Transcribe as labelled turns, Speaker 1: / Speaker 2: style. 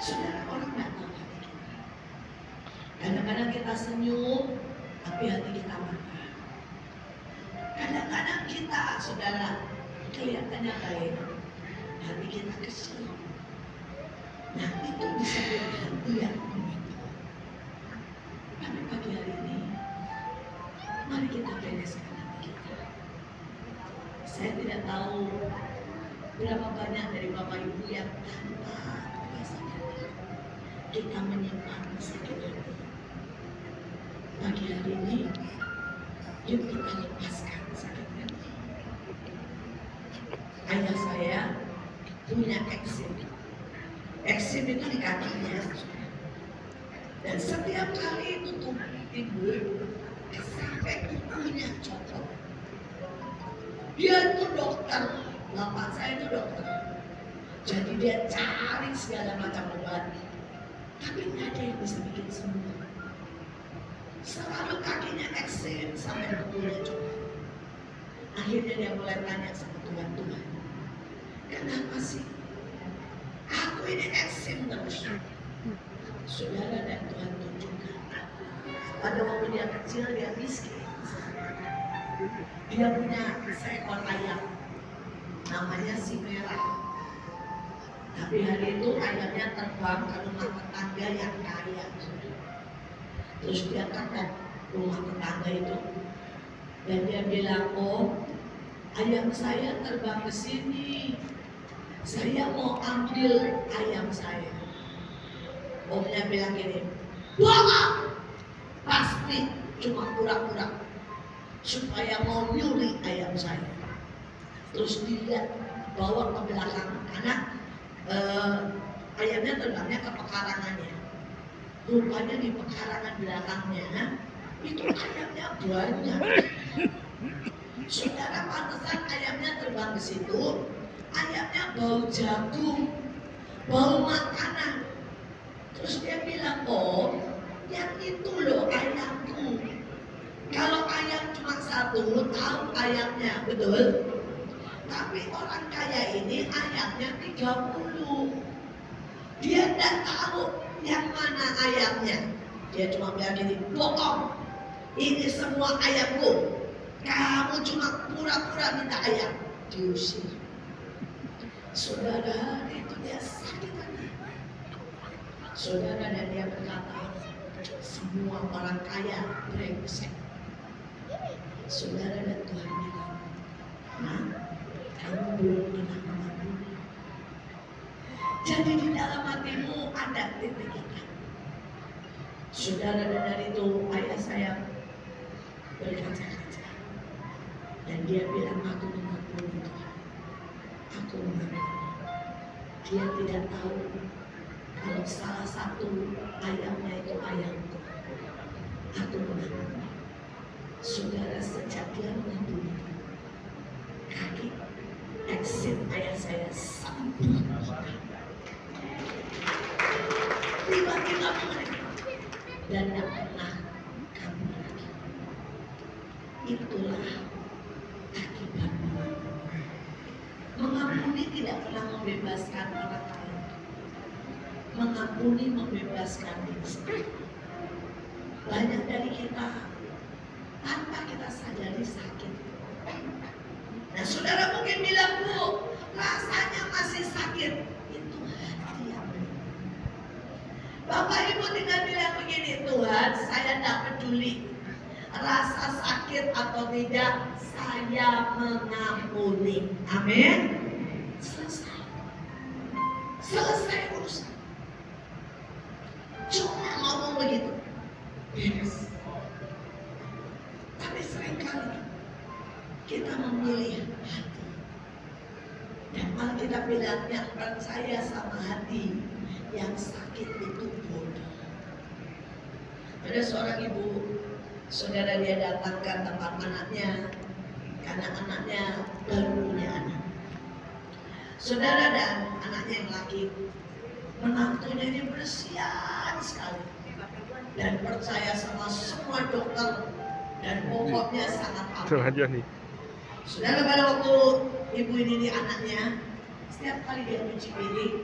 Speaker 1: Saudara, orang nggak tahu hati kita. Kadang-kadang kita senyum, tapi hati kita marah. Kadang-kadang kita, saudara, kelihatannya baik, hati kita kesel. Nah, itu bisa jadi hati yang begitu. Tapi pagi hari ini, mari kita bereskan hati kita. Saya tidak tahu berapa banyak dari Bapak Ibu yang tanpa sadar kita menyimpan sakit hati. Pagi hari ini, yuk kita lepaskan sakit hati. Ayah saya punya eksim. Eksim itu di kakinya. Dan setiap kali itu tuh timbul sampai kukunya copot. Dia itu dokter, bapak saya itu dokter. Jadi dia cari segala macam obat, tapi nggak ada yang bisa bikin sembuh. Selalu kakinya eksim sampai kukunya copot. Akhirnya dia mulai tanya sama Tuhan, kenapa sih? Aku ini eksim terus. Saudara dan Tuhan tunjukkan. Pada waktu dia kecil dia miskin. Dia punya seekor ayam, namanya si Merah. Tapi hari itu ayamnya terbang ke rumah tetangga yang kaya. Terus dia ketok rumah tetangga itu, dan dia bilang, oh, ayam saya terbang ke sini. Saya mau ambil ayam saya. Omnya bilang gini, bohong, pasti cuma pura-pura supaya mau nyuri ayam saya. Terus dia bawa ke belakang, karena ayamnya terbangnya ke pekarangannya. Rupanya di pekarangan belakangnya itu ayamnya banyak. Saudara, pantesan ayamnya terbang ke situ. Ayamnya bau jagung, bau makanan. Terus dia bilang, oh, yang itu loh ayamku. Kalau ayam cuma satu, tahu ayamnya, betul? Tapi orang kaya ini ayamnya 30. Dia tidak tahu yang mana ayamnya. Dia cuma bilang gini, bohong, ini semua ayamku. Kamu cuma pura-pura minta ayam. Diusir. Saudara, itu dia sakit hati. Saudara, dan dia berkata, semua orang kaya brengsek. Saudara dan Tuhan bilang, nah, kamu belum pernah mengampuni. Jadi di dalam hatimu ada titik kita. Saudara, dan dari itu ayah saya berkaca-kaca. Dan dia bilang, aku mengampuni Tuhan. Aku mengampuni. Dia tidak tahu kalau salah satu ayamnya itu ayamku. Aku mengampuni. Saudara, sejak dia mengampuni, kaki eksim ayah saya sembuh. Tiba-tiba mereka dan tidak pernah kambuh lagi. Itulah akibat mengampuni. Mengampuni tidak pernah membebaskan orang lain. Mengampuni membebaskan diri sendiri. Banyak dari kita tanpa kita sadari sakit. Nah, saudara mungkin bilang, Bu, rasanya masih sakit. Itu hati yang benar. Bapak Ibu tinggal bilang begini, Tuhan, saya tidak peduli rasa sakit atau tidak, saya mengampuni. Amin. Selesai. Selesai urusan. Cuma ngomong begitu. Beres. Tapi seringkali kita memilih hati. Dan malah kita bilang, yang percaya sama hati, yang sakit itu bodoh. Ada seorang ibu, saudara, dia datang ke tempat anaknya, karena anaknya baru punya anak. Saudara, dan anaknya yang laki, menantunya ini bersihan sekali dan percaya sama semua dokter, dan pokoknya sangat aman. Saudara, pada waktu ibu ini anaknya, setiap kali dia cuci piring,